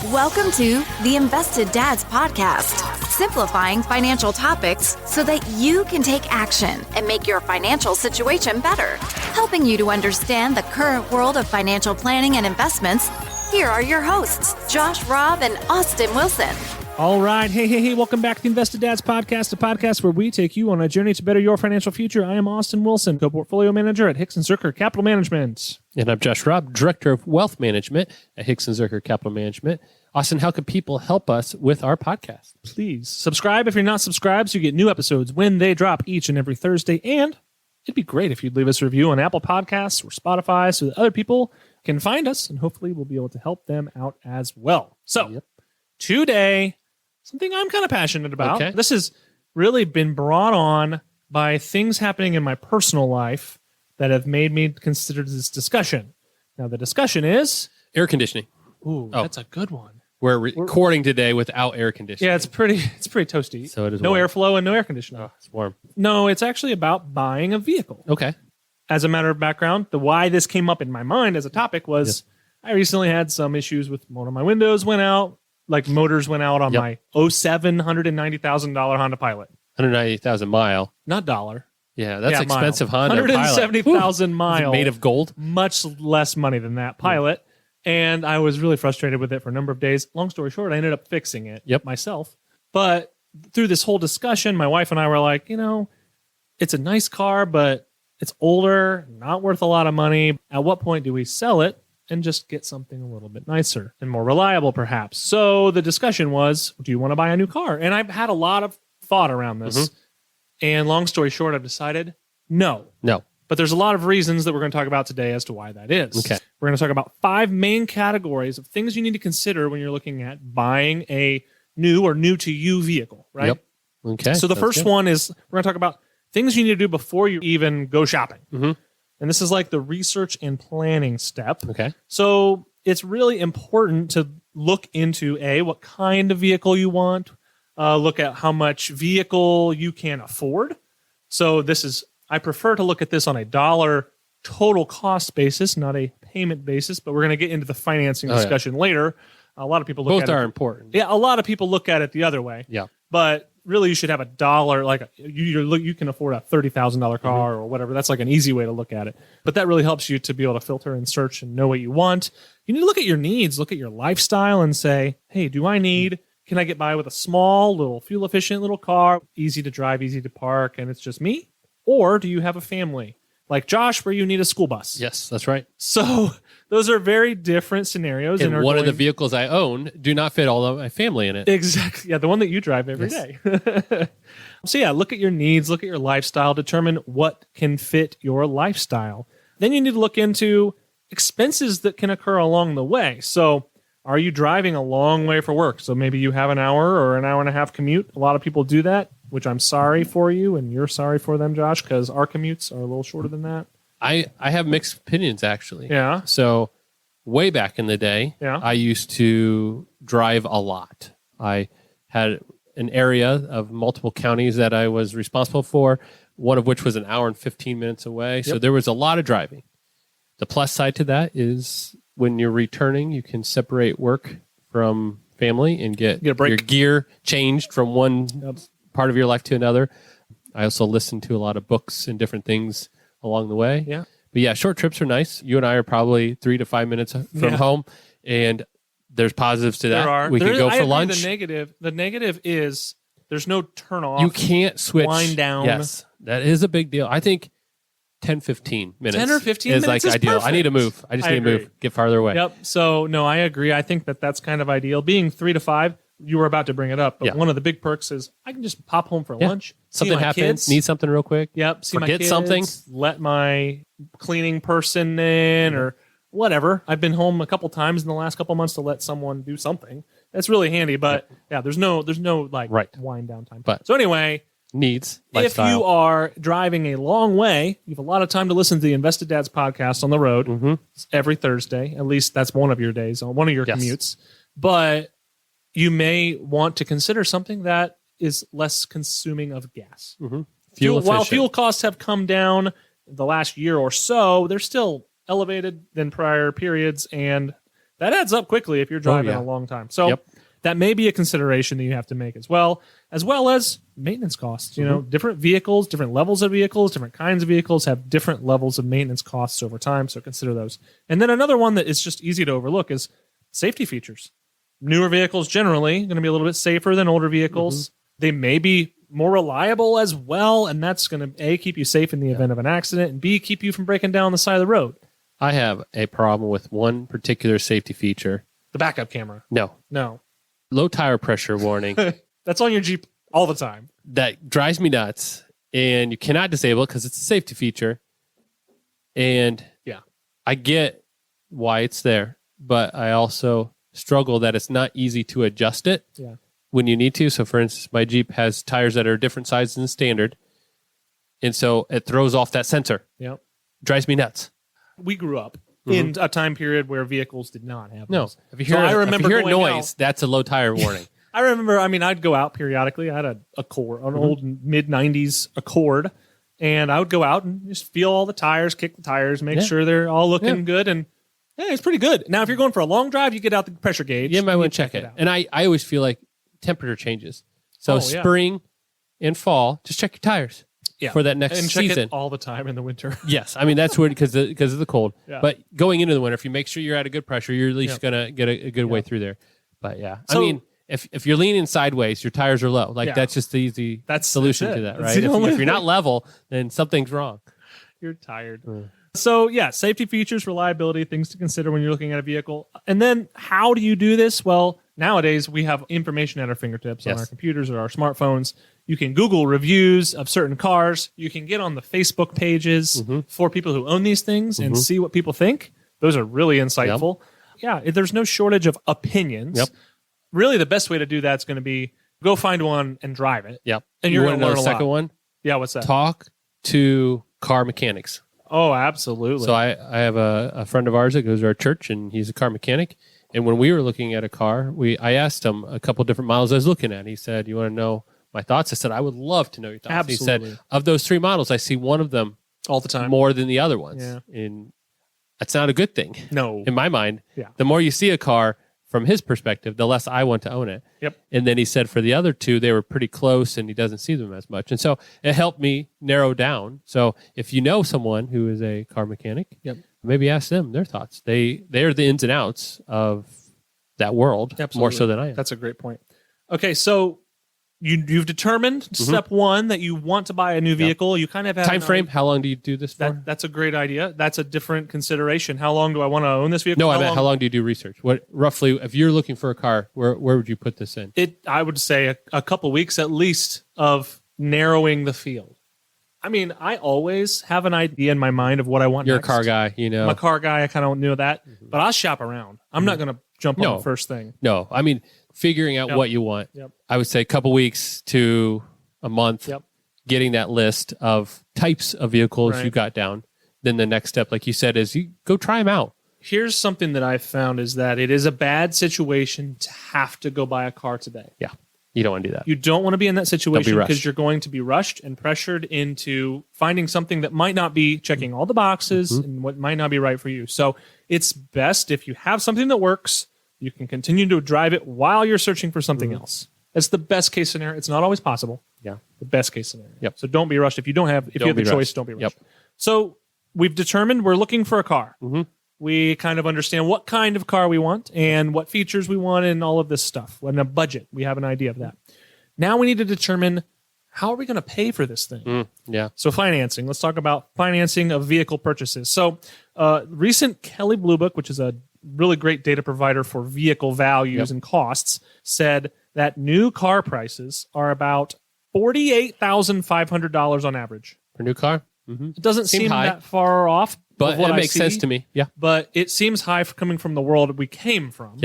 Welcome to the Invested Dads Podcast, simplifying financial topics so that you can take action and make your financial situation better. Helping you to understand the current world of financial planning and investments, here are your hosts, Josh Robb and Austin Wilson. All right. Hey. Welcome back to the Invested Dads Podcast, a podcast where we take you on a journey to better your financial future. I am Austin Wilson, co-portfolio manager at Hicks & Zuercher Capital Management. And I'm Josh Robb, director of wealth management at Hicks & Zuercher Capital Management. Austin, how can people help us with our podcast? Please subscribe if you're not subscribed so you get new episodes when they drop each and every Thursday. And it'd be great if you'd leave us a review on Apple Podcasts or Spotify so that other people can find us, and hopefully we'll be able to help them out as well. So today, something I'm kind of passionate about. Okay. This has really been brought on by things happening in my personal life that have made me consider this discussion. Now, the discussion is... Air conditioning. Ooh, that's a good one. We're recording today without air conditioning. Yeah, it's pretty toasty. So it is no warm. airflow and no air conditioning. Oh, it's warm. No, it's actually about buying a vehicle. Okay. As a matter of background, the why this came up in my mind as a topic was I recently had some issues with one of my windows went out, like motors went out on my 07 $190,000 Honda Pilot. 190,000 mile. Not dollar. Yeah, that's expensive Honda Pilot. 170,000 miles. Made of gold? Much less money than that Pilot. And I was really frustrated with it for a number of days. Long story short, I ended up fixing it myself. But through this whole discussion, my wife and I were like, it's a nice car, but it's older, not worth a lot of money. At what point do we sell it and just get something a little bit nicer and more reliable, perhaps? So the discussion was, do you want to buy a new car? And I've had a lot of thought around this. Mm-hmm. And long story short, I've decided no. But there's a lot of reasons that we're going to talk about today as to why that is. Okay. We're going to talk about 5 main categories of things you need to consider when you're looking at buying a new or new to you vehicle, right? Yep. Okay. So the first one is we're going to talk about things you need to do before you even go shopping. Mm-hmm. And this is like the research and planning step. Okay. So it's really important to look into what kind of vehicle you want, look at how much vehicle you can afford. So I prefer to look at this on a dollar total cost basis, not a payment basis, but we're going to get into the financing discussion later. A lot of people look at it. Both are important. Yeah, a lot of people look at it the other way. Yeah. But really, you should have a dollar, like you can afford a $30,000 car or whatever. That's like an easy way to look at it. But that really helps you to be able to filter and search and know what you want. You need to look at your needs, look at your lifestyle and say, hey, can I get by with a small, little fuel efficient little car, easy to drive, easy to park, and it's just me? Or do you have a family like Josh where you need a school bus? Yes, that's right. So those are very different scenarios. And one of the vehicles I own do not fit all of my family in it. Exactly. Yeah, the one that you drive every day. So look at your needs, look at your lifestyle, determine what can fit your lifestyle. Then you need to look into expenses that can occur along the way. So are you driving a long way for work? So maybe you have an hour or an hour and a half commute. A lot of people do that, which I'm sorry for you, and you're sorry for them, Josh, because our commutes are a little shorter than that. I have mixed opinions, actually. Yeah. So way back in the day, I used to drive a lot. I had an area of multiple counties that I was responsible for, one of which was an hour and 15 minutes away. Yep. So there was a lot of driving. The plus side to that is when you're returning, you can separate work from family and get your gear changed from one part of your life to another. I also listen to a lot of books and different things along the way. Yeah. But short trips are nice. You and I are probably 3 to 5 minutes from home, and there's positives to that. There are. We can go for lunch. The negative is there's no turn off. You can't switch. Wind down. Yes, that is a big deal. I think 10, 15 minutes 10 or 15 is minutes like is ideal. perfect. I need to move. I just need to move, get farther away. Yep. So, no, I agree. I think that's kind of ideal. Being 3 to 5, you were about to bring it up, but one of the big perks is I can just pop home for lunch. Something happens, need something real quick. Yep. See forget my kids, something. Let my cleaning person in or whatever. I've been home a couple times in the last couple months to let someone do something. That's really handy, but there's no wind down time. But so anyway, needs lifestyle. If you are driving a long way, you have a lot of time to listen to the Invested Dads podcast on the road every Thursday. At least that's one of your days, on one of your commutes. But you may want to consider something that is less consuming of gas. While fuel costs have come down the last year or so, they're still elevated than prior periods, and That adds up quickly if you're driving a long time. So that may be a consideration that you have to make as well as maintenance costs. You know, different vehicles, different levels of vehicles, different kinds of vehicles have different levels of maintenance costs over time. So consider those. And then another one that is just easy to overlook is safety features. Newer vehicles generally going to be a little bit safer than older vehicles. They may be more reliable as well, and that's going to A, keep you safe in the event of an accident, and B, keep you from breaking down on the side of the road. I have a problem with one particular safety feature. The backup camera. No. Low tire pressure warning. That's on your Jeep all the time. That drives me nuts, and you cannot disable it because it's a safety feature. And I get why it's there, but I also struggle that it's not easy to adjust it when you need to. So, for instance, my Jeep has tires that are different sizes than standard, and so it throws off that sensor. Drives me nuts. We grew up in a time period where vehicles did not have those. If you hear noise, that's a low tire warning. I remember, I'd go out periodically. I had an Accord, an old mid-90s Accord, and I would go out and just feel all the tires, kick the tires, make sure they're all looking good, and it's pretty good. Now, if you're going for a long drive, you get out the pressure gauge. You might want to check it. And I always feel like temperature changes. So spring and fall, just check your tires for that next and check season. It all the time in the winter. Yes. I mean, that's weird because of the cold. But going into the winter, if you make sure you're at a good pressure, you're at least going to get a good way through there. But so, I mean, if you're leaning sideways, your tires are low. Like that's just the easy solution to that, right? If you're not level, then something's wrong. You're tired. So safety features, reliability, things to consider when you're looking at a vehicle. And then how do you do this? Well, nowadays we have information at our fingertips on our computers or our smartphones. You can Google reviews of certain cars. You can get on the Facebook pages for people who own these things and see what people think. Those are really insightful. There's no shortage of opinions. Really, the best way to do that is going to be go find one and drive it. And you're going to learn a lot. Second one? Yeah, what's that? Talk to car mechanics. Oh, absolutely. So I have a friend of ours that goes to our church, and he's a car mechanic. And when we were looking at a car, I asked him a couple different models I was looking at. He said, "You want to know my thoughts?" I said, "I would love to know your thoughts." Absolutely. He said, "Of those 3 models, I see one of them all the time more than the other ones." And that's not a good thing. No. In my mind, the more you see a car from his perspective, the less I want to own it. And then he said for the other 2, they were pretty close and he doesn't see them as much. And so it helped me narrow down. So if you know someone who is a car mechanic, maybe ask them their thoughts. They're the ins and outs of that world more so than I am. That's a great point. Okay, so you've determined step 1 that you want to buy a new vehicle. You kind of have time frame. How long do you do this for? That's a great idea. That's a different consideration. How long do I want to own this vehicle? No, how long do you do research? What roughly, if you're looking for a car, where would you put this in? I would say a couple weeks at least of narrowing the field. I mean, I always have an idea in my mind of what I want. You're next. a car guy, you know. I'm a car guy. I kind of knew that, but I'll shop around. I'm not going to jump on the first thing. No, I mean, figuring out what you want. I would say a couple weeks to a month, getting that list of types of vehicles you got down. Then the next step, like you said, is you go try them out. Here's something that I've found is that it is a bad situation to have to go buy a car today. You don't want to do that. You don't want to be in that situation because you're going to be rushed and pressured into finding something that might not be checking all the boxes and what might not be right for you. So it's best if you have something that works, you can continue to drive it while you're searching for something else. That's the best case scenario. It's not always possible. The best case scenario. So don't be rushed. If you have the choice, don't be rushed. So we've determined we're looking for a car. We kind of understand what kind of car we want and what features we want and all of this stuff. And a budget. We have an idea of that. Now we need to determine how are we going to pay for this thing? So financing. Let's talk about financing of vehicle purchases. So recent Kelley Blue Book, which is a really great data provider for vehicle values and costs, said that new car prices are about $48,500 on average. For a new car? It doesn't seem that far off. But it makes sense to me. But it seems high coming from the world we came from.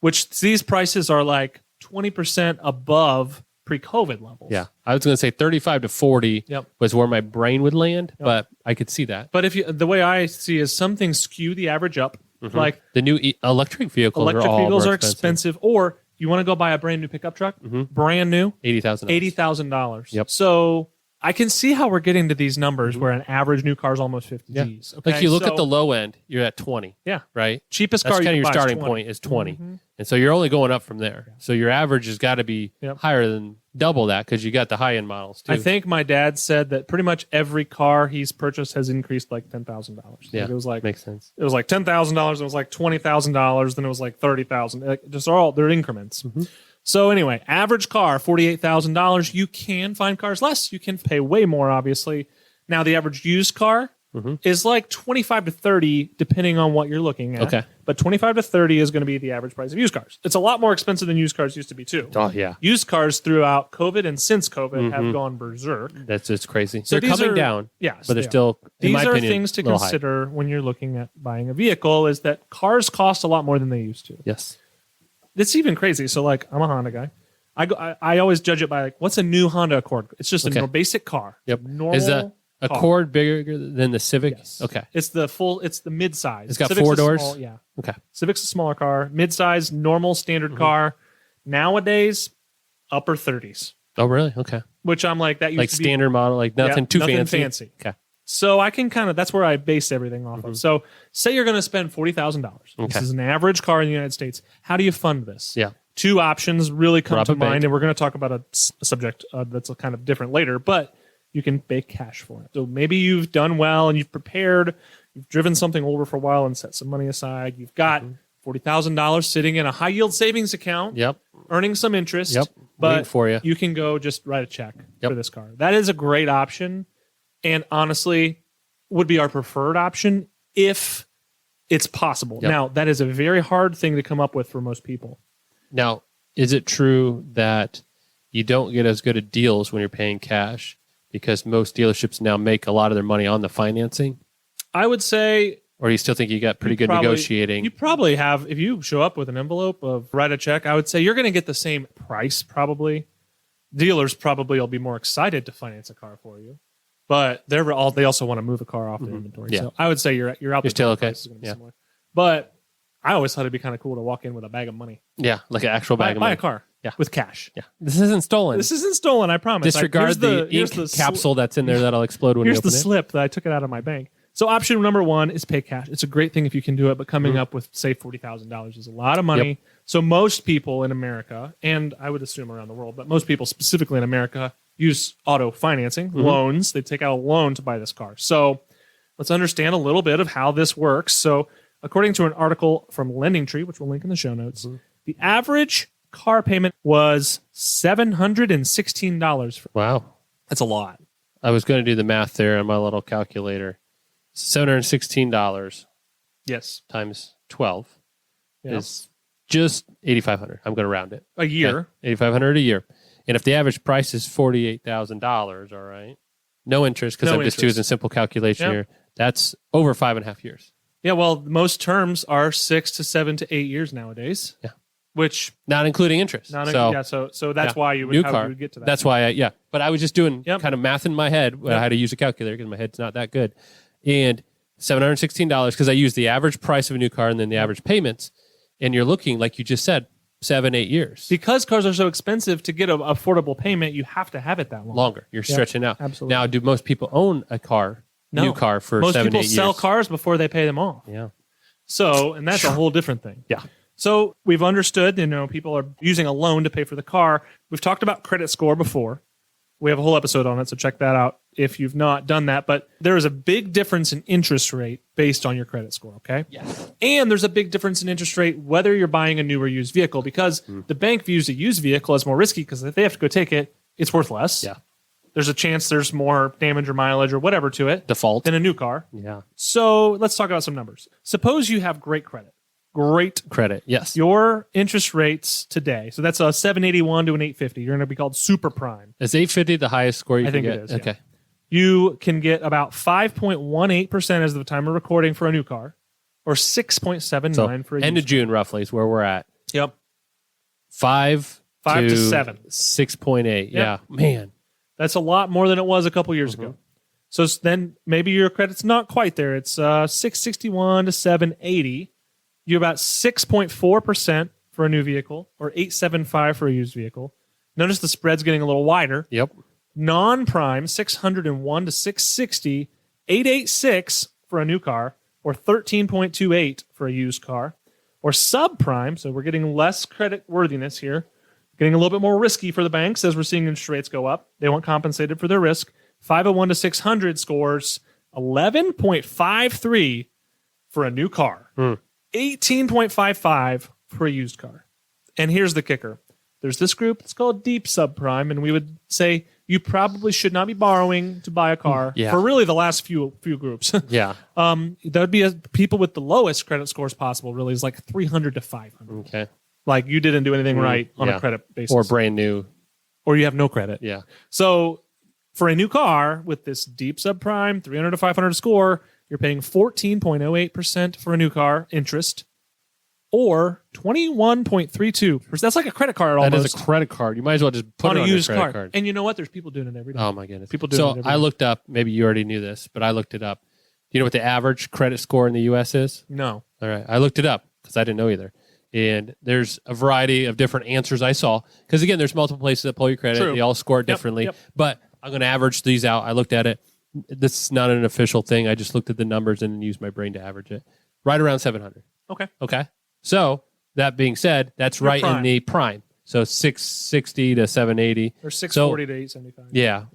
Which these prices are like 20% above pre-COVID levels. I was going to say 35 to 40 was where my brain would land, but I could see that. But the way I see is some things skew the average up. Like the new electric vehicles are expensive. Or you want to go buy a brand new pickup truck, brand new, $80,000. $80,000. So I can see how we're getting to these numbers where an average new car is almost 50 G's. Okay? Like you look at the low end, you're at 20. Yeah. Right? Cheapest That's car kind of you your can buy is starting 20. point is 20. And so you're only going up from there. So your average has got to be higher than double that because you got the high end models too. I think my dad said that pretty much every car he's purchased has increased like $10,000. Yeah, Like it was like makes sense. It was like $10,000. It was like $20,000. Then it was like $30,000. Like, just they're increments. So anyway, average car $48,000. You can find cars less. You can pay way more, obviously. Now the average used car is like 25 to 30, depending on what you're looking at. Okay. But 25 to 30 is going to be the average price of used cars. It's a lot more expensive than used cars used to be too. Oh yeah. Used cars throughout COVID and since COVID have gone berserk. That's just crazy. So they're coming down. Yes, but they're still, in these my are opinion, things to a little consider when you're looking at buying a vehicle. Is that cars cost a lot more than they used to. High. Yes. It's even crazy. So like, I'm a Honda guy. I always judge it by like, what's a new Honda Accord? It's just a basic car. Yep. Normal. Is the Accord bigger than the Civic? Yes. Okay. It's the mid-size. It's got Civic's 4 a doors? small- yeah. Okay. Civic's a smaller car. Mid-size, normal, standard car. Nowadays, upper 30s. Oh really? Okay. Which I'm like, that used Like to be standard model, like nothing too nothing fancy. Okay. So I can that's where I base everything off of. So say you're going to spend $40,000. Okay. This is an average car in the United States. How do you fund this? Yeah. 2 options really come Rob to a bank. mind, and we're going to talk about a subject that's a kind of different later, but you can pay cash for it. So maybe you've done well and you've prepared, you've driven something older for a while and set some money aside. You've got $40,000 sitting in a high yield savings account, Yep. earning some interest. Yep. Waiting But for you. can go just write a check for this car. That is a great option, and honestly, would be our preferred option if it's possible. Yep. Now, that is a very hard thing to come up with for most people. Now, is it true that you don't get as good of deals when you're paying cash because most dealerships now make a lot of their money on the financing? I would say, Or do you still think you got pretty good negotiating? you probably have, if you show up with an envelope of write a check, I would say you're going to get the same price probably. Dealers probably will be more excited to finance a car for you, but they also want to move a car off their inventory. Yeah. So I would say you're out. You're still okay. Price is going to be similar. But I always thought it'd be kind of cool to walk in with a bag of money. Yeah, like an actual bag of Buy money. a car. Yeah. With cash. Yeah. This isn't stolen. This isn't stolen, I promise. Disregard the ink capsule that's in there that'll explode when you Here's open the it. slip that I took it out of my bank. So option number 1 is pay cash. It's a great thing if you can do it, but coming up with, say, $40,000 is a lot of money. Yep. So most people in America, and I would assume around the world, but most people specifically in America use auto financing, loans. They take out a loan to buy this car. So let's understand a little bit of how this works. So according to an article from LendingTree, which we'll link in the show notes, the average car payment was $716. Wow. That's a lot. I was going to do the math there on my little calculator. $716 Yes. times 12 Yeah. is just $8,500. I'm going to round it. A year. Okay. $8,500 a year. And if the average price is $48,000, all right, no interest because No I'm just interest. doing a simple calculation Yep. here. That's over 5.5 years. Yeah, well, most terms are 6 to 7 to 8 years nowadays. Yeah. Which Not including interest. so that's yeah, why you would, new how car. you would get to that. That's why but I was just doing Yep. kind of math in my head. I had to use a calculator because my head's not that good. And $716 because I used the average price of a new car and then the average payments. And you're looking, like you just said, 7-8 years. because cars are so expensive to get an affordable payment, you have to have it that long. Longer. You're stretching out. absolutely. Now, do most people own a car, No. new car for Most 7-8 people years? sell cars before they pay them off. Yeah. So, and that's a whole different thing. Yeah. So we've understood, people are using a loan to pay for the car. We've talked about credit score before. We have a whole episode on it, so check that out if you've not done that. But there is a big difference in interest rate based on your credit score, okay? Yes. And there's a big difference in interest rate whether you're buying a new or used vehicle because the bank views a used vehicle as more risky because if they have to go take it, it's worth less. Yeah. There's a chance there's more damage or mileage or whatever to it Default. than a new car. Yeah. So let's talk about some numbers. Suppose you have great credit. Great Credit. Yes. your interest rates today, so that's a 781 to an 850. You're going to be called super prime. Is 850 the highest score you I can think get? it is, yeah. Okay. You can get about 5.18% as of the time of recording for a new car, or 6.79 So for a end used of June roughly is where we're at. Yep. 5 to 7. 6.8. Yeah. Man. That's a lot more than it was a couple years ago. So then maybe your credit's not quite there. It's 661 to 780. You're about 6.4% for a new vehicle, or 875 for a used vehicle. Notice the spread's getting a little wider. Yep. Non-prime, 601 to 660, 886 for a new car, or 13.28 for a used car. Or subprime, so we're getting less credit worthiness here, getting a little bit more risky for the banks as we're seeing interest rates go up. They want compensated for their risk. 501 to 600 scores 11.53 for a new car, 18.55 for a used car. And here's the kicker. There's this group, it's called deep subprime, and we would say you probably should not be borrowing to buy a car for really the last few groups. Yeah. That would be people with the lowest credit scores possible, really, is like 300 to 500. Okay. Like you didn't do anything right on a credit basis. Or brand new. Or you have no credit. Yeah. So for a new car with this deep subprime, 300 to 500 score, you're paying 14.08% for a new car interest, or 21.32%. That's like a credit card almost. That is a credit card. You might as well just put on it on a used your credit card. And you know what? There's people doing it every day. Oh, my goodness. People doing it every day. I looked up, maybe you already knew this, but I looked it up. You know what the average credit score in the U.S. is? No. All right. I looked it up because I didn't know either. And there's a variety of different answers I saw. Because, again, there's multiple places that pull your credit. True. They all score it differently. Yep. But I'm going to average these out. I looked at it. This is not an official thing. I just looked at the numbers and used my brain to average it. Right around 700. Okay. So, that being said, that's You're right prime. in the prime. So 660 to 780. Or 640 to 875. Yeah.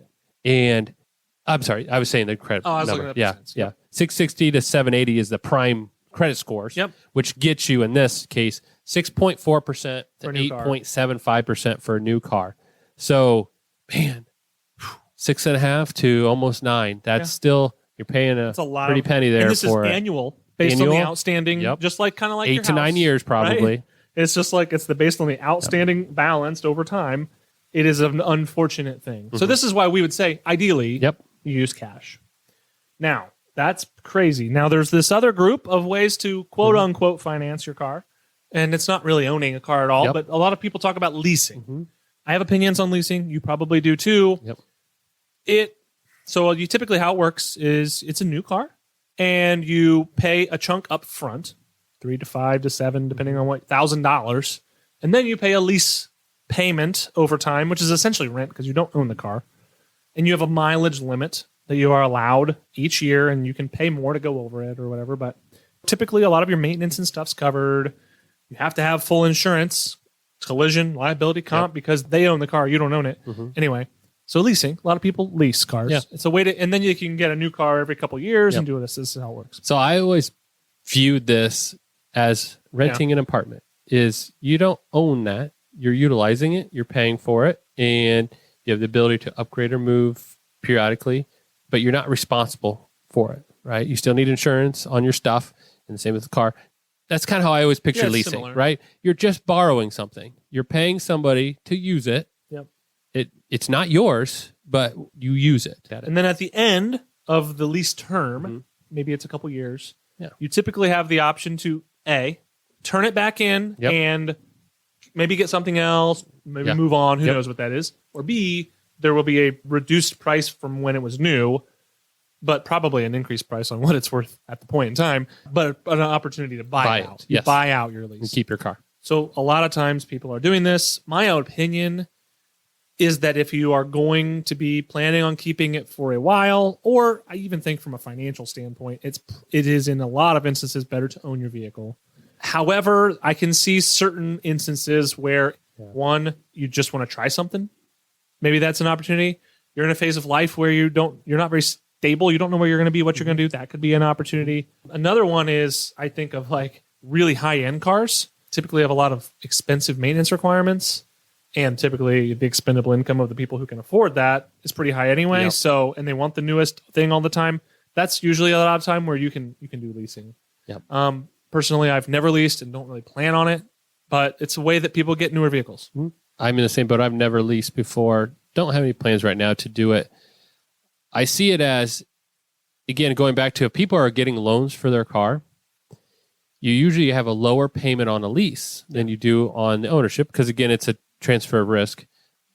And I'm sorry, I was saying the credit I was number. looking at Yeah. 660 to 780 is the prime credit scores. Yep. Which gets you in this case 6.4% to For a new car. 8.75% for a new car. So, man, 6.5 to almost 9. That's still you're paying a pretty penny there. And this for is annual. Based on the outstanding, just like kind of like 8 your to 9 house, years probably. Right? It's just like it's based on the outstanding balanced over time. It is an unfortunate thing. So this is why we would say, ideally, you use cash. Now, that's crazy. Now, there's this other group of ways to quote unquote finance your car. And it's not really owning a car at all, but a lot of people talk about leasing. I have opinions on leasing. You probably do too. So you typically, how it works is it's a new car. And you pay a chunk up front, $3,000 to $5,000 to $7,000, depending on what, $1,000. And then you pay a lease payment over time, which is essentially rent because you don't own the car. And you have a mileage limit that you are allowed each year, and you can pay more to go over it or whatever. But typically, a lot of your maintenance and stuff's covered. You have to have full insurance, collision, liability, comp, because they own the car. You don't own it. Anyway. So leasing, a lot of people lease cars. Yeah. It's a way to, and then you can get a new car every couple of years and do this. This is how it works. So I always viewed this as renting an apartment. Is you don't own that. You're utilizing it. You're paying for it. And you have the ability to upgrade or move periodically, but you're not responsible for it, right? You still need insurance on your stuff, and the same with the car. That's kind of how I always picture leasing, similar. Right? You're just borrowing something. You're paying somebody to use it. It's not yours, but you use it. And then at the end of the lease term, maybe it's a couple years, you typically have the option to A, turn it back in and maybe get something else, maybe move on, who knows what that is. Or B, there will be a reduced price from when it was new, but probably an increased price on what it's worth at the point in time, but an opportunity to buy out. You buy out your lease. And keep your car. So a lot of times people are doing this. My opinion is that if you are going to be planning on keeping it for a while, or I even think from a financial standpoint, it is in a lot of instances better to own your vehicle. However, I can see certain instances where one, you just want to try something. Maybe that's an opportunity. You're in a phase of life where you're not very stable. You don't know where you're going to be, what you're going to do. That could be an opportunity. Another one is, I think of like really high end cars typically have a lot of expensive maintenance requirements. And typically the expendable income of the people who can afford that is pretty high anyway. So, and they want the newest thing all the time. That's usually a lot of time where you can do leasing. Personally, I've never leased and don't really plan on it, but it's a way that people get newer vehicles. I'm in the same boat. I've never leased before. Don't have any plans right now to do it. I see it as, again, going back to if people are getting loans for their car, you usually have a lower payment on a lease than you do on the ownership because, again, it's a transfer of risk.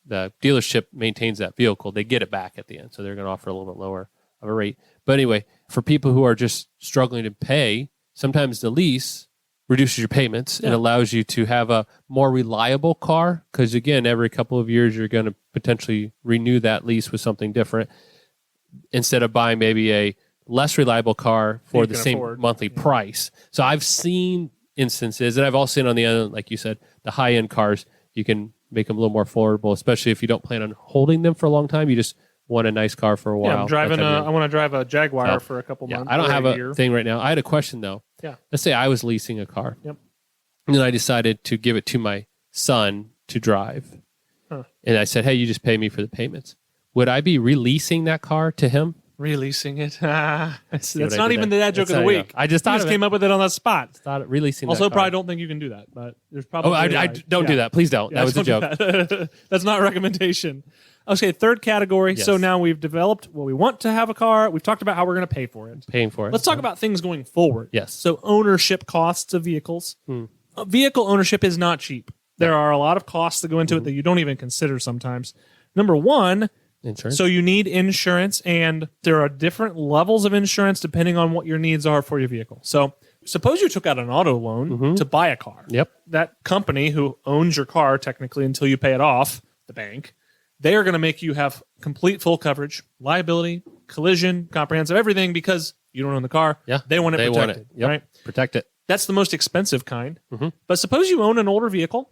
The dealership maintains that vehicle. They get it back at the end, so they're going to offer a little bit lower of a rate. But anyway, for people who are just struggling to pay, sometimes the lease reduces your payments and allows you to have a more reliable car. Because again, every couple of years, you're going to potentially renew that lease with something different instead of buying maybe a less reliable car for the same monthly price. So I've seen instances, and I've also seen on the end, like you said, the high-end cars, you can make them a little more affordable, especially if you don't plan on holding them for a long time. You just want a nice car for a while. Yeah, I want to drive a Jaguar for a couple months. I don't have a thing right now. I had a question though. Yeah. Let's say I was leasing a car. Yep. And then I decided to give it to my son to drive. Huh. And I said, hey, you just pay me for the payments. Would I be releasing that car to him? Releasing it. That's not even the dad joke of the week. I just came up with it on the spot. Thought releasing. Also, that car. probably don't think you can do that, but there's probably. Don't do that. Please don't. That was a joke. That's not a recommendation. Okay, third category. Yes. So now we've developed we want to have a car. We've talked about how we're going to pay for it. Paying for it. Let's talk about things going forward. Yes. So ownership costs of vehicles. Vehicle ownership is not cheap. There are a lot of costs that go into it that you don't even consider sometimes. Number one, insurance. So you need insurance, and there are different levels of insurance depending on what your needs are for your vehicle. So suppose you took out an auto loan to buy a car. Yep. That company who owns your car technically until you pay it off, the bank, they are going to make you have complete full coverage, liability, collision, comprehensive, everything because you don't own the car. Yeah. They want it protected. Yep. Right? Protect it. That's the most expensive kind. But suppose you own an older vehicle.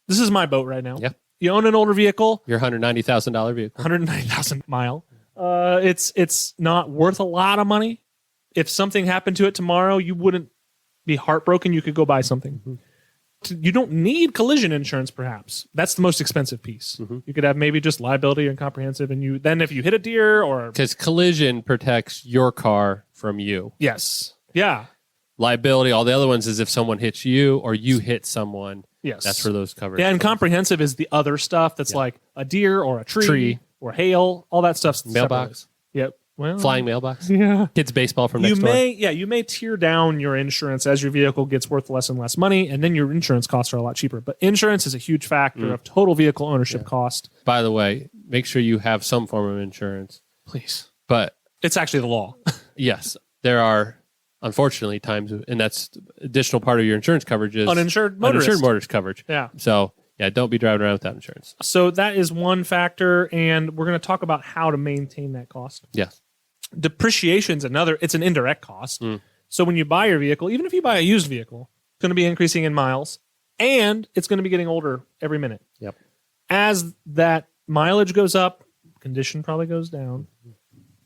This is my boat right now. Yeah. You own an older vehicle. Your $190,000 vehicle. 190,000 mile. It's not worth a lot of money. If something happened to it tomorrow, you wouldn't be heartbroken. You could go buy something. You don't need collision insurance, perhaps. That's the most expensive piece. You could have maybe just liability and comprehensive, and then if you hit a deer or... Because collision protects your car from you. Yes. Yeah. Liability, all the other ones is if someone hits you or you hit someone. Yes. That's for those covered. Yeah, and comprehensive is the other stuff that's like a deer or a tree or hail, all that stuff's mailbox. Separate. Yep. Well, flying mailbox. Yeah. Kids baseball from next door. You may tier down your insurance as your vehicle gets worth less and less money, and then your insurance costs are a lot cheaper. But insurance is a huge factor of total vehicle ownership cost. By the way, make sure you have some form of insurance. Please. But it's actually the law. Yes. There are, unfortunately, times, and that's additional part of your insurance coverage is uninsured motorist coverage. Yeah. So, yeah, don't be driving around without insurance. So that is one factor, and we're going to talk about how to maintain that cost. Yes. Depreciation is another. It's an indirect cost. So when you buy your vehicle, even if you buy a used vehicle, it's going to be increasing in miles, and it's going to be getting older every minute. Yep. As that mileage goes up, condition probably goes down,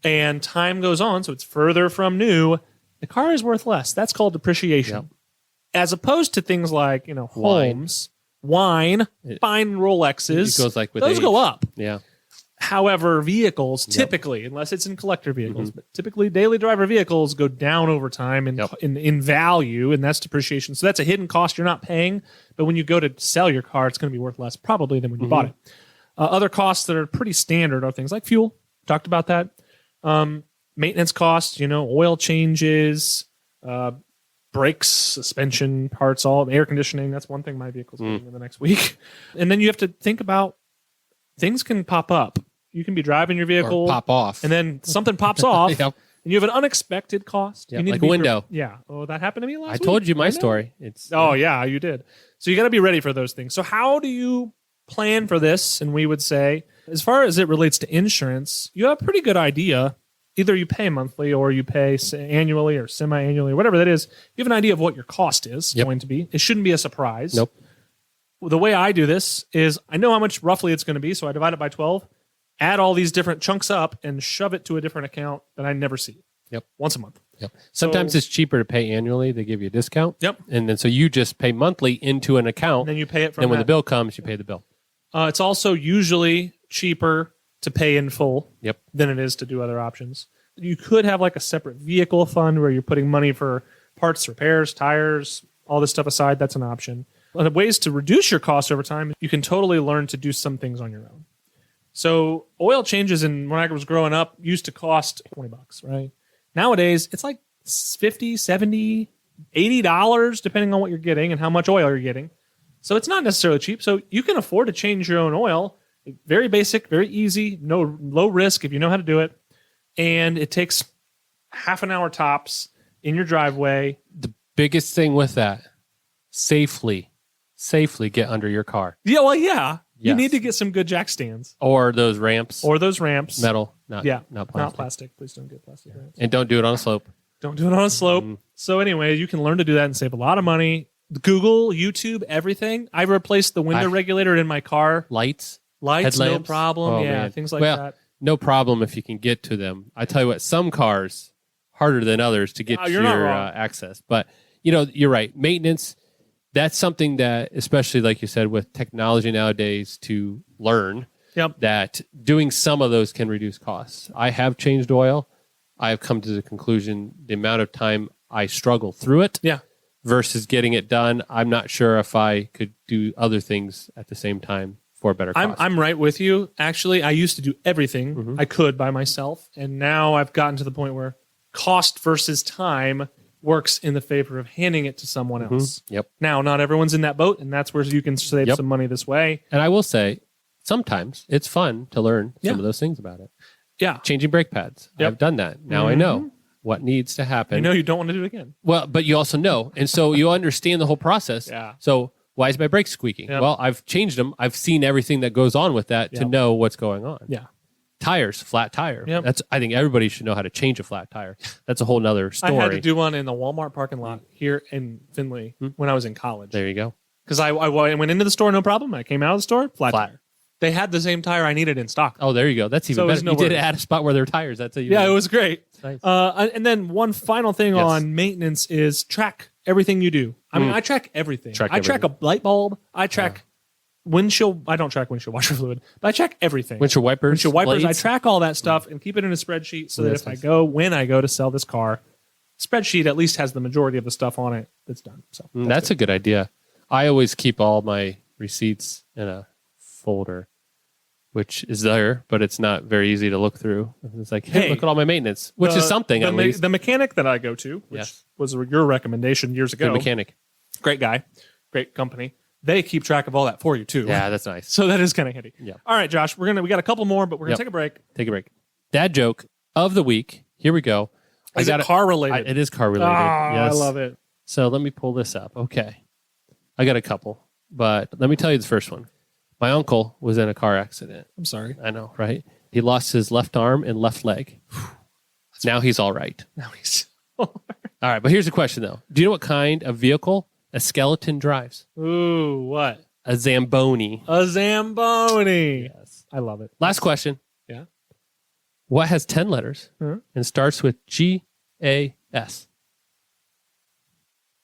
and time goes on, so it's further from new. The car is worth less. That's called depreciation. Yep. As opposed to things like homes, wine, fine Rolexes. It goes like with those age. Go up. Yeah. However, vehicles typically, unless it's in collector vehicles, but typically daily driver vehicles go down over time in value, and that's depreciation. So that's a hidden cost you're not paying. But when you go to sell your car, it's going to be worth less probably than when you bought it. Other costs that are pretty standard are things like fuel. Talked about that. Maintenance costs, oil changes, brakes, suspension parts, all air conditioning. That's one thing my vehicle's getting in the next week. And then you have to think about things can pop up. You can be driving your vehicle, or pop off, and then something pops off, and you have an unexpected cost. Yep, like a window. Yeah. Oh, that happened to me last week. I told you my story. Yeah, you did. So you got to be ready for those things. So how do you plan for this? And we would say, as far as it relates to insurance, you have a pretty good idea. Either you pay monthly or you pay annually or semi-annually or whatever that is. You have an idea of what your cost is going to be. It shouldn't be a surprise. Nope. The way I do this is I know how much roughly it's going to be, so I divide it by 12, add all these different chunks up, and shove it to a different account that I never see. Yep. Once a month. Yep. Sometimes it's cheaper to pay annually. They give you a discount. Yep. And then so you just pay monthly into an account. And then you pay it from Then when the bill comes, you pay the bill. It's also usually cheaper to pay in full Yep. than it is to do other options. You could have like a separate vehicle fund where you're putting money for parts, repairs, tires, all this stuff aside. That's an option. The ways to reduce your costs over time, you can totally learn to do some things on your own. So oil changes when I was growing up used to cost $20, right? Nowadays, it's like $50, $70, $80, depending on what you're getting and how much oil you're getting. So it's not necessarily cheap. So you can afford to change your own oil. Very basic, very easy, no low risk if you know how to do it. And it takes half an hour tops in your driveway. The biggest thing with that safely get under your car. Yeah, well, yeah. You Yes. need to get some good jack stands. Or those ramps. Metal, not plastic. Not plastic. Please don't get plastic ramps. And don't do it on a slope. Don't do it on a slope. So anyway, you can learn to do that and save a lot of money. Google, YouTube, everything. I replaced the window regulator in my car. Lights, no headlamps. problem. Oh, yeah, man. things like Well, that. no problem if you can get to them. I tell you what, some cars harder than others to get to you're not your wrong. access. But you're right. Maintenance. That's something that, especially like you said, with technology nowadays, to learn that doing some of those can reduce costs. I have changed oil. I have come to the conclusion the amount of time I struggle through it versus getting it done. I'm not sure if I could do other things at the same time for a better cost. I'm right with you. Actually, I used to do everything I could by myself. And now I've gotten to the point where cost versus time works in the favor of handing it to someone else. Yep. Now, not everyone's in that boat, and that's where you can save some money this way. And I will say, sometimes it's fun to learn some of those things about it. Yeah. Changing brake pads. I've done that. Now I know what needs to happen. I know you don't want to do it again. Well, but you also know. And so you understand the whole process. Yeah. So why is my brake squeaking? Yep. Well, I've changed them. I've seen everything that goes on with that to know what's going on. Yeah. Tires, flat tire. Yep. I think everybody should know how to change a flat tire. That's a whole nother story. I had to do one in the Walmart parking lot here in Findlay when I was in college. There you go. Because I went into the store, no problem. I came out of the store, flat tire. They had the same tire I needed in stock. Oh, there you go. That's even So it was better. no You did it worries. at a spot where there are tires. That's a Yeah, it was great. Nice. And then one final thing on maintenance is track everything you do. I mean, I track everything. I track a light bulb. I track windshield. I don't track windshield washer fluid, but I track everything. Windshield wipers. Blades. I blades. track all that stuff and keep it in a spreadsheet so that when I go to sell this car, spreadsheet at least has the majority of the stuff on it that's done. So That's a good idea. I always keep all my receipts in a folder, which is there, but it's not very easy to look through. It's like, hey, look at all my maintenance, which is something at least. The mechanic that I go to, which was your recommendation years ago. Good mechanic. Great guy, great company. They keep track of all that for you too. Yeah, that's nice. So that is kind of handy. Yeah. All right, Josh, we got a couple more, but we're gonna take a break. Take a break. Dad joke of the week. Here we go. Is it car related? It is car related. Yes. I love it. So let me pull this up. Okay. I got a couple, but let me tell you the first one. My uncle was in a car accident. I'm sorry. I know, right? He lost his left arm and left leg. Now he's all right. Now he's All right, but here's the question, though. Do you know what kind of vehicle a skeleton drives? Ooh, what? A Zamboni. A Zamboni. Yes. I love it. Last question. Yeah. What has 10 letters and starts with G-A-S?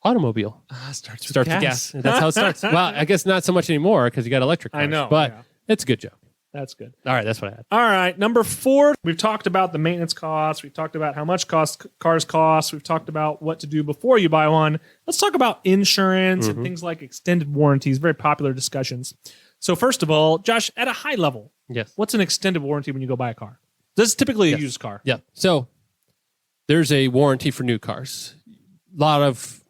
Automobile. Starts with gas. That's how it starts. Well, I guess not so much anymore because you got electric cars. I know, but yeah. it's a good joke. That's good. All right, that's what I had. All right, number 4. We've talked about the maintenance costs. We've talked about how much cars cost. We've talked about what to do before you buy one. Let's talk about insurance and things like extended warranties. Very popular discussions. So first of all, Josh, at a high level, Yes. what's an extended warranty when you go buy a car? This is typically a used car. Yeah. So there's a warranty for new cars. A lot of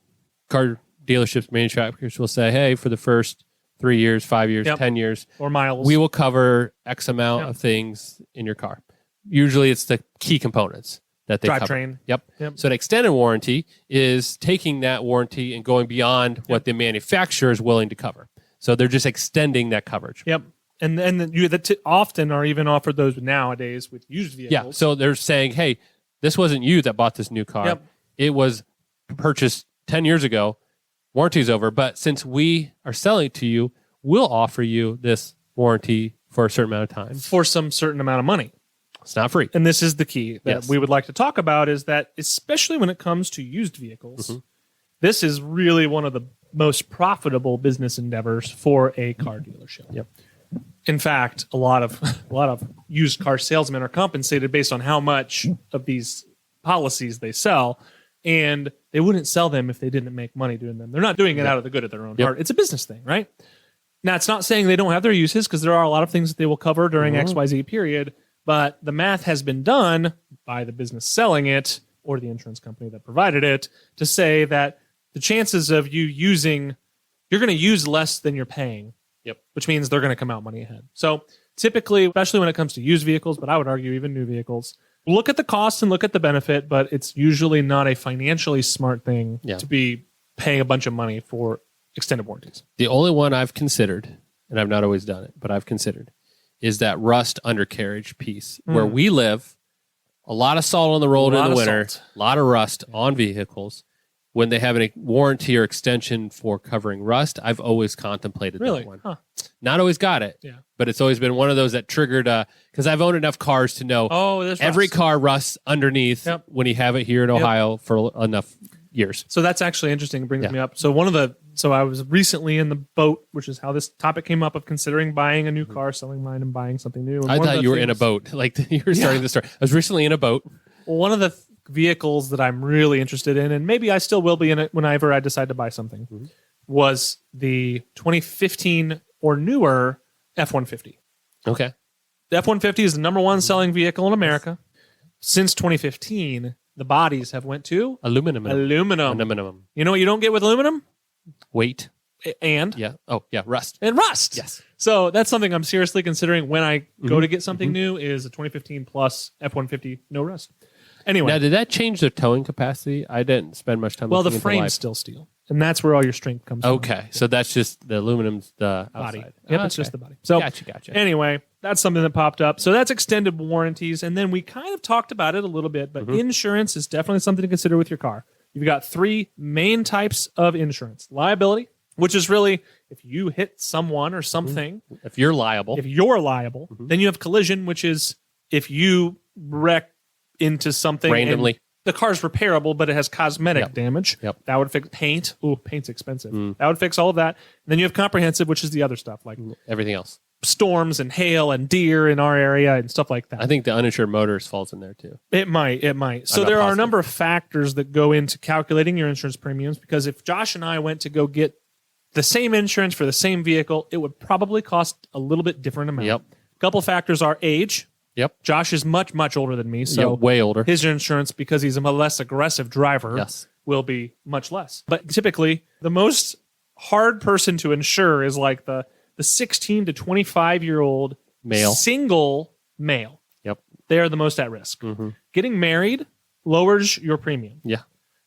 car dealerships, manufacturers will say, hey, for the first 3 years, 5 years, 10 years, or miles, we will cover X amount of things in your car. Usually it's the key components that they cover. Drivetrain. Yep. So an extended warranty is taking that warranty and going beyond what the manufacturer is willing to cover. So they're just extending that coverage. Yep. And often are even offered those nowadays with used vehicles. Yeah. So they're saying, hey, this wasn't you that bought this new car. Yep. It was purchased 10 years ago. Warranty's over. But since we are selling it to you, we'll offer you this warranty for a certain amount of time. For some certain amount of money. It's not free. And this is the key that we would like to talk about is that, especially when it comes to used vehicles, this is really one of the most profitable business endeavors for a car dealership. Yep. In fact, a lot of used car salesmen are compensated based on how much of these policies they sell, and they wouldn't sell them if they didn't make money doing them. They're not doing it out of the good of their own heart. It's a business thing, right? Now, it's not saying they don't have their uses because there are a lot of things that they will cover during XYZ period, but the math has been done by the business selling it or the insurance company that provided it to say that the chances of you're going to use less than you're paying. Yep. Which means they're going to come out money ahead. So typically, especially when it comes to used vehicles, but I would argue even new vehicles, look at the cost and look at the benefit, but it's usually not a financially smart thing to be paying a bunch of money for extended warranties. The only one I've considered, and I've not always done it, but I've considered, is that rust undercarriage piece. Where we live, a lot of salt on the road in the winter, a lot of rust on vehicles. When they have a warranty or extension for covering rust, I've always contemplated that one. Huh. Not always got it, but it's always been one of those that triggered, because I've owned enough cars to know every car rusts underneath when you have it here in Ohio for enough years. So that's actually interesting. It brings me up. So so I was recently in the boat, which is how this topic came up, of considering buying a new car, selling mine, and buying something new. And I thought you were in a boat, like you were starting the story. I was recently in a boat. Well, one of the vehicles that I'm really interested in, and maybe I still will be in it whenever I decide to buy something, was the 2015 or newer F-150. Okay. The F-150 is the number one selling vehicle in America. Since 2015, the bodies have went to aluminum. You know what you don't get with aluminum? Weight. And? Yeah. Oh, yeah. Rust. And rust. Yes. So that's something I'm seriously considering when I go to get something new, is a 2015 plus F-150, no rust. Anyway. Now, did that change the towing capacity? I didn't spend much time. Well, the frame's still steel, and that's where all your strength comes from. Okay, so that's just the aluminum's the body. outside. Yep, it's just the body. So, gotcha. Anyway, that's something that popped up. So that's extended warranties, and then we kind of talked about it a little bit, but insurance is definitely something to consider with your car. You've got three main types of insurance: liability, which is really if you hit someone or something. If you're liable. Then you have collision, which is if you wreck into something randomly. The car's repairable, but it has cosmetic damage. Yep. That would fix paint. Ooh, paint's expensive. That would fix all of that. And then you have comprehensive, which is the other stuff, like everything else. Storms and hail and deer in our area and stuff like that. I think the uninsured motorist falls in there too. It might. So there are a number of factors that go into calculating your insurance premiums, because if Josh and I went to go get the same insurance for the same vehicle, it would probably cost a little bit different amount. Yep. A couple factors are age. Yep. Josh is much, much older than me, so way older. His insurance, because he's a less aggressive driver, will be much less. But typically, the most hard person to insure is like the 16 to 25-year-old male, single male. Yep. They are the most at risk. Getting married lowers your premium. Yeah.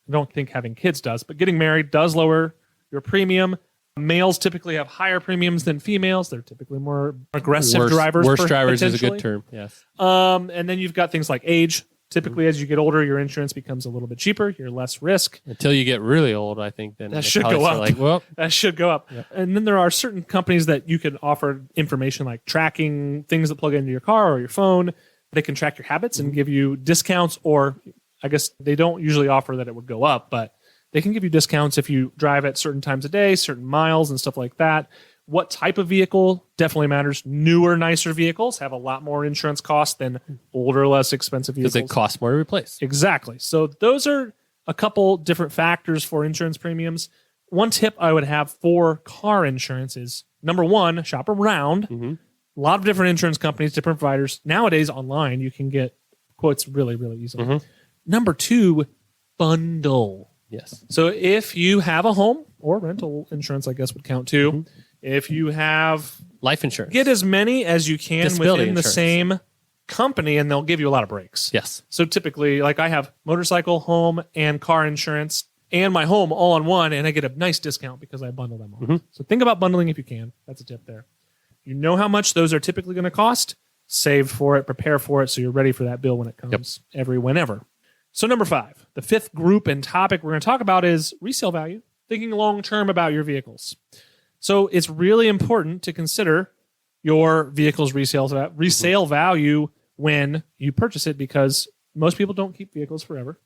I don't think having kids does, but getting married does lower your premium. Males typically have higher premiums than females. They're typically more aggressive drivers. Worse drivers is a good term. Yes. And then you've got things like age. Typically, as you get older, your insurance becomes a little bit cheaper. You're less risk. Until you get really old, I think. Then that should go up. That should go up. Yep. And then there are certain companies that you can offer information like tracking things that plug into your car or your phone. They can track your habits and give you discounts, or I guess they don't usually offer that it would go up, but they can give you discounts if you drive at certain times a day, certain miles and stuff like that. What type of vehicle definitely matters. Newer, nicer vehicles have a lot more insurance costs than older, less expensive vehicles. Because they cost more to replace. Exactly. So those are a couple different factors for insurance premiums. One tip I would have for car insurance is, number one, shop around. A lot of different insurance companies, different providers. Nowadays, online, you can get quotes really, really easily. Number two, bundle. Yes. So if you have a home, or rental insurance, I guess would count too. If you have life insurance, get as many as you can disability within the same company, and they'll give you a lot of breaks. Yes. So typically, like I have motorcycle, home, and car insurance, and my home all on one, and I get a nice discount because I bundle them all. So think about bundling if you can. That's a tip there. You know how much those are typically going to cost. Save for it, prepare for it, so you're ready for that bill when it comes whenever. So number 5, the fifth group and topic we're going to talk about is resale value, thinking long-term about your vehicles. So it's really important to consider your vehicle's resale value when you purchase it, because most people don't keep vehicles forever.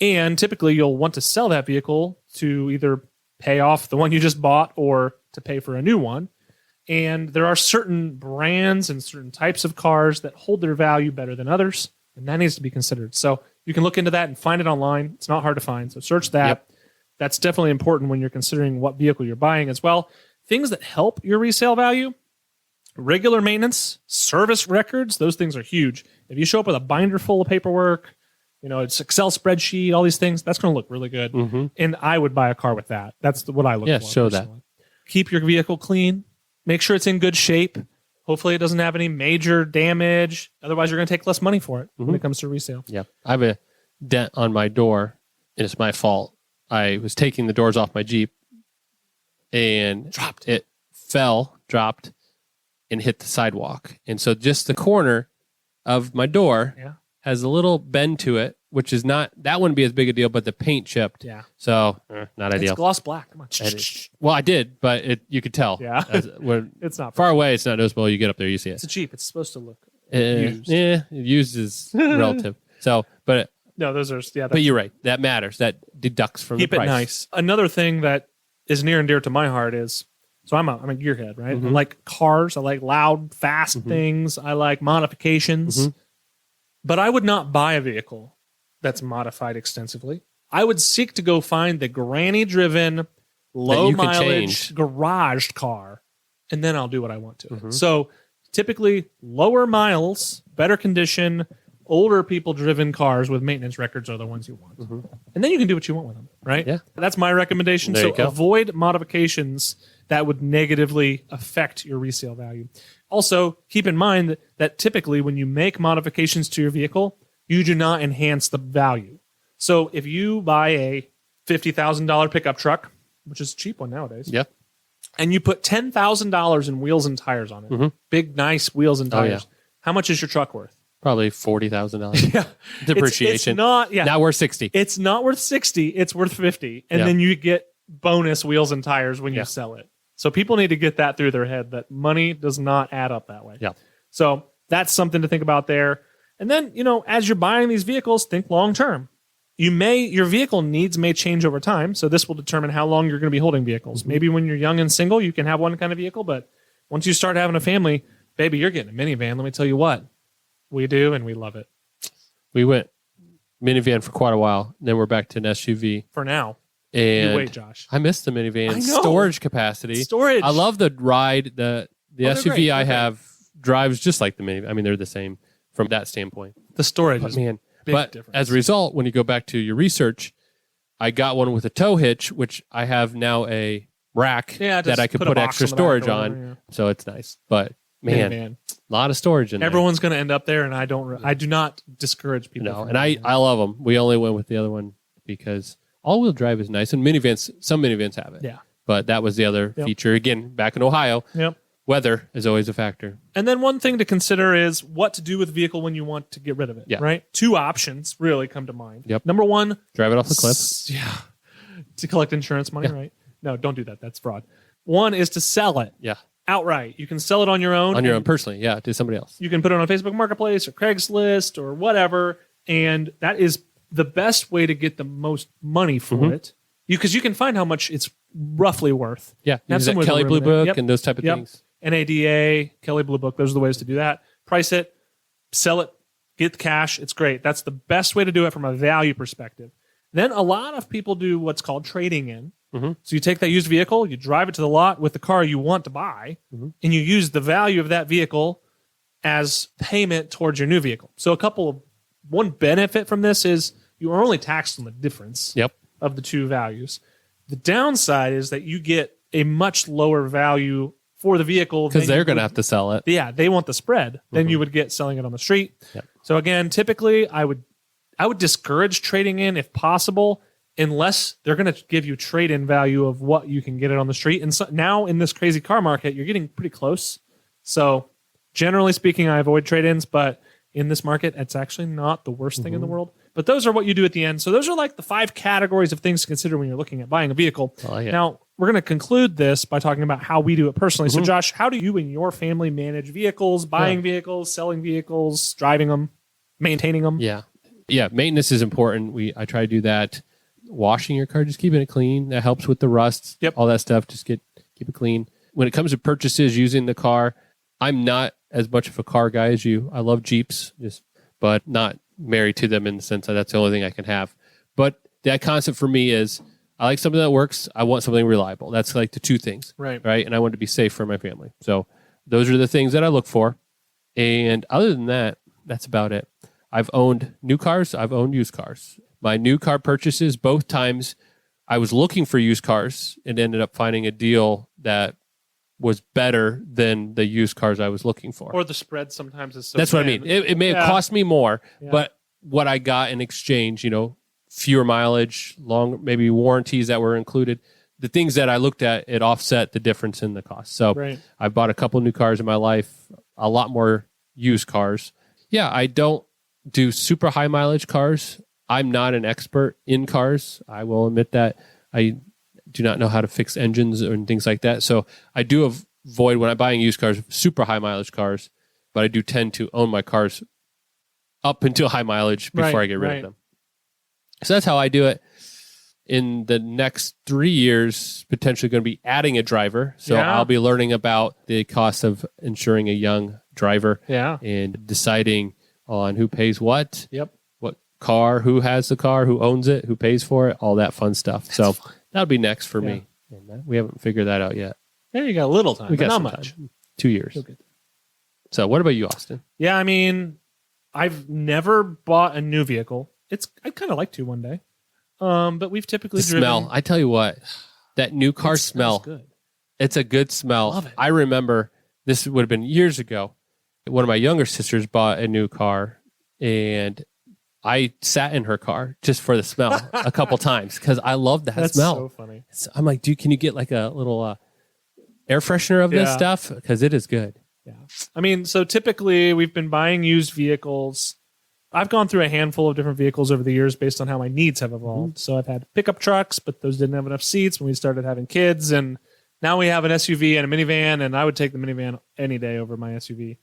And typically you'll want to sell that vehicle to either pay off the one you just bought or to pay for a new one. And there are certain brands and certain types of cars that hold their value better than others, and that needs to be considered. So you can look into that and find it online. It's not hard to find, so search that. Yep. That's definitely important when you're considering what vehicle you're buying as well. Things that help your resale value: regular maintenance, service records. Those things are huge. If you show up with a binder full of paperwork, it's Excel spreadsheet, all these things, that's going to look really good. And I would buy a car with that. That's what I look for. Yeah, show personally. that. Keep your vehicle clean. Make sure it's in good shape. Hopefully it doesn't have any major damage. Otherwise, you're going to take less money for it when it comes to resale. Yeah. I have a dent on my door, and it's my fault. I was taking the doors off my Jeep and it dropped, and hit the sidewalk. And so just the corner of my door has a little bend to it, which is that wouldn't be as big a deal, but the paint chipped. Yeah. So not ideal. It's gloss black. Come on. Well, I did, but you could tell. Yeah. It's not far away. It's not noticeable. You get up there, you see it. It's cheap. It's supposed to look used. Yeah, used is relative. So, but no, those are but you're right. That matters. That deducts from the price. Keep it nice. Another thing that is near and dear to my heart is, so I'm a gearhead, right? I like cars. I like loud, fast things. I like modifications. But I would not buy a vehicle that's modified extensively. I would seek to go find the granny-driven, low-mileage, garaged car, and then I'll do what I want to. So typically, lower miles, better condition, older people-driven cars with maintenance records are the ones you want. And then you can do what you want with them, right? Yeah. That's my recommendation. There So you go. avoid modifications that would negatively affect your resale value. Also, keep in mind that typically when you make modifications to your vehicle, you do not enhance the value. So if you buy a $50,000 pickup truck, which is a cheap one nowadays, and you put $10,000 in wheels and tires on it, big, nice wheels and tires, how much is your truck worth? Probably $40,000. Yeah. Depreciation. It's not, now worth 60. It's not worth 60. It's worth 50. And then you get bonus wheels and tires when you sell it. So people need to get that through their head that money does not add up that way. Yeah. So that's something to think about there. And then, as you're buying these vehicles, think long term. Your vehicle needs may change over time. So this will determine how long you're going to be holding vehicles. Maybe when you're young and single, you can have one kind of vehicle. But once you start having a family, baby, you're getting a minivan. Let me tell you what. We do, and we love it. We went minivan for quite a while. Then we're back to an SUV. For now. And you wait, Josh. I missed the minivan. Storage capacity. Storage. I love the ride. The SUV great. I have drives just like the minivan. I mean, they're the same from that standpoint. The storage But is man, big but difference. as a result, when you go back to your research, I got one with a tow hitch, which I have now a rack that I could put a box extra on the back storage or on. whatever, So it's nice. But man, a lot of storage in there. Everyone's going to end up there, and I do not discourage people. No, and I love them. We only went with the other one because all-wheel drive is nice, and some minivans have it. Yeah. But that was the other feature. Again, back in Ohio, weather is always a factor. And then one thing to consider is what to do with the vehicle when you want to get rid of it. Yeah. Right? Two options really come to mind. Yep. Number one, drive it off the cliff. To collect insurance money, right? No, don't do that. That's fraud. One is to sell it. Yeah. Outright. You can sell it on your own. On your own, personally, to somebody else. You can put it on Facebook Marketplace or Craigslist or whatever, and that is the best way to get the most money for it. Because you can find how much it's roughly worth. Yeah, Have use that Kelley Blue Book and those type of things. NADA, Kelley Blue Book, those are the ways to do that. Price it, sell it, get the cash. It's great. That's the best way to do it from a value perspective. Then a lot of people do what's called trading in. So you take that used vehicle, you drive it to the lot with the car you want to buy, and you use the value of that vehicle as payment towards your new vehicle. So one benefit from this is you are only taxed on the difference of the two values. The downside is that you get a much lower value for the vehicle because they're going to have to sell it. Yeah, they want the spread than you would get selling it on the street. So again, typically I would discourage trading in if possible, unless they're going to give you trade-in value of what you can get it on the street. And so now in this crazy car market, you're getting pretty close. So generally speaking, I avoid trade-ins, but in this market, it's actually not the worst thing in the world. But those are what you do at the end. So those are like the 5 categories of things to consider when you're looking at buying a vehicle. Now, we're going to conclude this by talking about how we do it personally. So Josh, how do you and your family manage vehicles, buying vehicles, selling vehicles, driving them, maintaining them? Yeah, maintenance is important. I try to do that. Washing your car, just keeping it clean. That helps with the rust, all that stuff. Just keep it clean. When it comes to purchases using the car, I'm not as much of a car guy as you. I love Jeeps, but not married to them in the sense that that's the only thing I can have. But that concept for me is I like something that works. I want something reliable. That's like the two things, right? And I want to be safe for my family. So those are the things that I look for. And other than that, that's about it. I've owned new cars. I've owned used cars. My new car purchases, both times I was looking for used cars and ended up finding a deal that was better than the used cars I was looking for. Or the spread sometimes is so That's what I mean. It may have cost me more, but what I got in exchange, fewer mileage, long maybe warranties that were included, the things that I looked at, it offset the difference in the cost. So I bought a couple new cars in my life, a lot more used cars. Yeah, I don't do super high mileage cars. I'm not an expert in cars. I will admit that. I do not know how to fix engines and things like that. So I do avoid, when I'm buying used cars, super high mileage cars, but I do tend to own my cars up until high mileage before I get rid of them. So that's how I do it. In the next 3 years, potentially going to be adding a driver. So I'll be learning about the cost of insuring a young driver and deciding on who pays what, what car, who has the car, who owns it, who pays for it, all that fun stuff. That's fun. That'll be next for me. And we haven't figured that out yet. Yeah, you got a little time, but not much. Time. 2 years. Okay. So what about you, Austin? Yeah, I mean, I've never bought a new vehicle. I'd kind of like to one day. But we've typically driven. Smell. I tell you what, that new car smell. Good. It's a good smell. Love it. I remember this would have been years ago. One of my younger sisters bought a new car, and I sat in her car just for the smell a couple times because I love that smell. That's so funny. I'm like, dude, can you get like a little air freshener of this stuff? Because it is good. Yeah. I mean, so typically we've been buying used vehicles. I've gone through a handful of different vehicles over the years based on how my needs have evolved. So I've had pickup trucks, but those didn't have enough seats when we started having kids. And now we have an SUV and a minivan, and I would take the minivan any day over my SUV.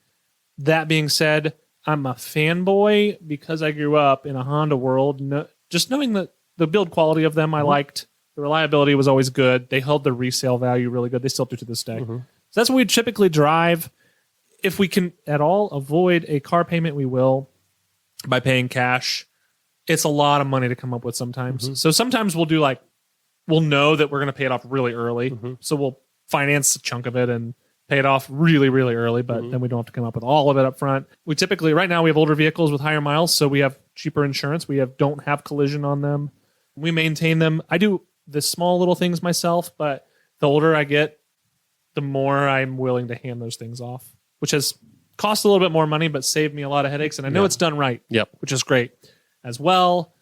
That being said, I'm a fanboy because I grew up in a Honda world. Just knowing the build quality of them, I liked. The reliability was always good. They held the resale value really good. They still do to this day. So that's what we typically drive. If we can at all avoid a car payment, we will. By paying cash. It's a lot of money to come up with sometimes. So sometimes we'll know that we're going to pay it off really early. So we'll finance a chunk of it and pay it off really, really early, but then we don't have to come up with all of it up front. We typically, right now, we have older vehicles with higher miles, so we have cheaper insurance. We don't have collision on them. We maintain them. I do the small little things myself, but the older I get, the more I'm willing to hand those things off, which has cost a little bit more money, but saved me a lot of headaches. And I know it's done right, which is great as well.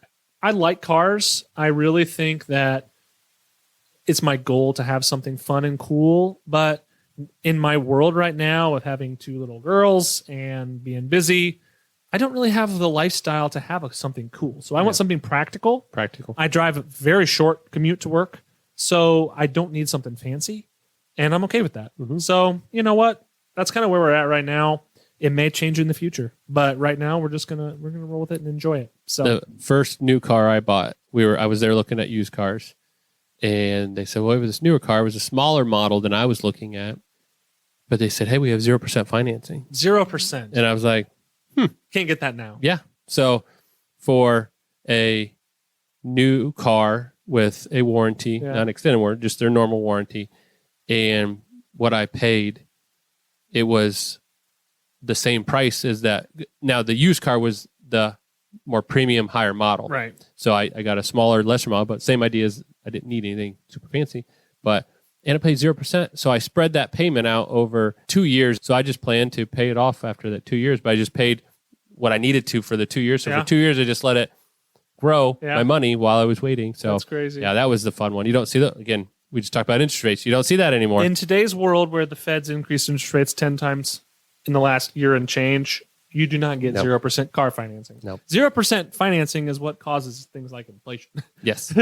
I like cars. I really think that it's my goal to have something fun and cool. But in my world right now, with having 2 little girls and being busy, I don't really have the lifestyle to have something cool. So I want something practical. I drive a very short commute to work, so I don't need something fancy, and I'm okay with that. So you know what? That's kind of where we're at right now. It may change in the future, but right now we're gonna roll with it and enjoy it. So the first new car I bought, I was there looking at used cars, and they said, "Well, this newer car was a smaller model than I was looking at," but they said, "Hey, we have 0% financing." 0%, and I was like, "Can't get that now." Yeah. So for a new car with a warranty, not an extended warranty, just their normal warranty, and what I paid, it was the same price as that. Now the used car was the more premium, higher model. Right. So I got a smaller, lesser model, but same idea as I didn't need anything super fancy, and I paid 0%. So I spread that payment out over 2 years. So I just planned to pay it off after that 2 years, but I just paid what I needed to for the 2 years. So for 2 years, I just let it grow my money while I was waiting. So that's crazy. Yeah, that was the fun one. You don't see that again. We just talked about interest rates. You don't see that anymore. In today's world where the Fed's increased interest rates 10 times in the last year and change, you do not get 0% car financing. 0% financing is what causes things like inflation. Yes.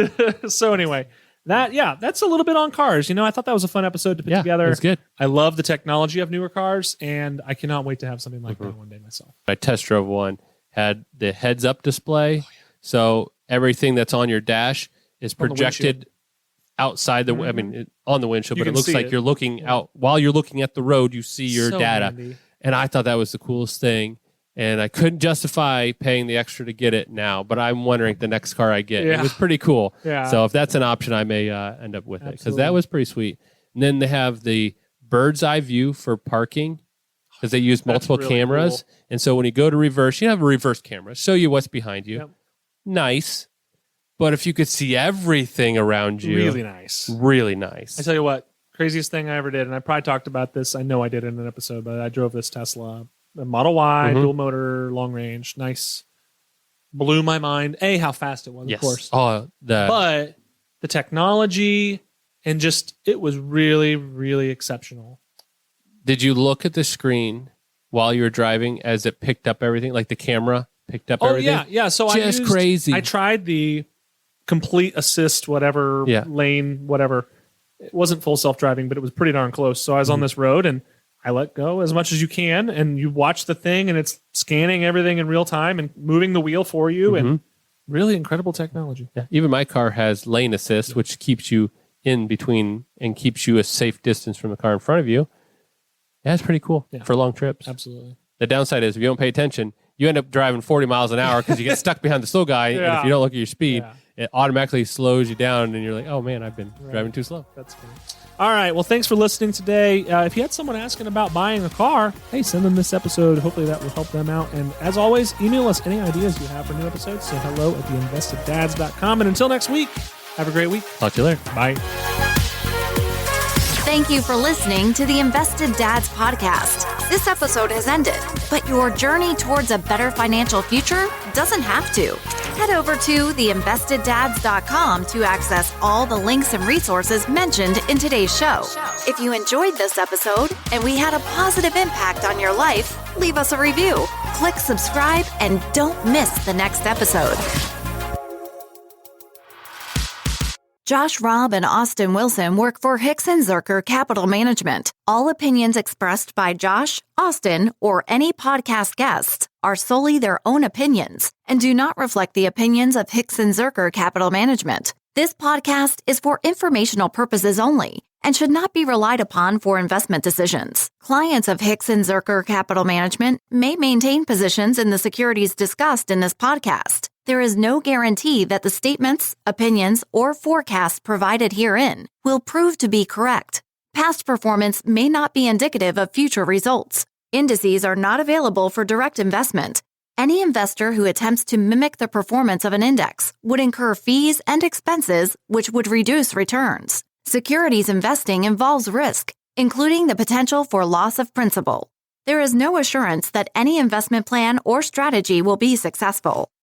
So anyway, that's a little bit on cars. I thought that was a fun episode to put together. It's good. I love the technology of newer cars, and I cannot wait to have something like that one day myself. I test drove one, had the heads-up display, so everything that's on your dash is projected outside the. I mean, on the windshield, but it looks like you're looking out while you're looking at the road. You see your data. Handy. And I thought that was the coolest thing. And I couldn't justify paying the extra to get it now, but I'm wondering the next car I get. It was pretty cool. So if that's an option, I may end up with it because that was pretty sweet. And then they have the bird's eye view for parking because they use multiple cameras. Cool. And so when you go to reverse, you have a reverse camera, show you what's behind you. Nice. But if you could see everything around you. Really nice. Really nice. I tell you what. Craziest thing I ever did, and I probably talked about this. I know I did in an episode, but I drove this Tesla, a Model Y, dual motor, long range, nice. Blew my mind. How fast it was, of course. But the technology And just, it was really, really exceptional. Did you look at the screen while you were driving as it picked up everything? Like the camera picked up everything? Yeah. So crazy. I tried the complete assist, whatever, lane, whatever. It wasn't full self-driving, but it was pretty darn close. So I was on this road and I let go as much as you can, and you watch the thing and it's scanning everything in real time and moving the wheel for you, and really incredible technology. Yeah. Even my car has lane assist, which keeps you in between and keeps you a safe distance from the car in front of you. Yeah, it's pretty cool for long trips. Absolutely. The downside is if you don't pay attention, you end up driving 40 miles an hour because you get stuck behind the slow guy, and if you don't look at your speed, it automatically slows you down, and you're like, oh man, I've been driving too slow. That's funny. All right. Well, thanks for listening today. If you had someone asking about buying a car, hey, send them this episode. Hopefully that will help them out. And as always, email us any ideas you have for new episodes. Say hello at theinvesteddads.com. And until next week, have a great week. Talk to you later. Bye. Thank you for listening to the Invested Dads podcast. This episode has ended, but your journey towards a better financial future doesn't have to. Head over to theinvesteddads.com to access all the links and resources mentioned in today's show. If you enjoyed this episode and we had a positive impact on your life, leave us a review, click subscribe, and don't miss the next episode. Josh Robb and Austin Wilson work for Hicks & Zerker Capital Management. All opinions expressed by Josh, Austin, or any podcast guests are solely their own opinions and do not reflect the opinions of Hicks & Zerker Capital Management. This podcast is for informational purposes only and should not be relied upon for investment decisions. Clients of Hicks & Zerker Capital Management may maintain positions in the securities discussed in this podcast. There is no guarantee that the statements, opinions, or forecasts provided herein will prove to be correct. Past performance may not be indicative of future results. Indices are not available for direct investment. Any investor who attempts to mimic the performance of an index would incur fees and expenses which would reduce returns. Securities investing involves risk, including the potential for loss of principal. There is no assurance that any investment plan or strategy will be successful.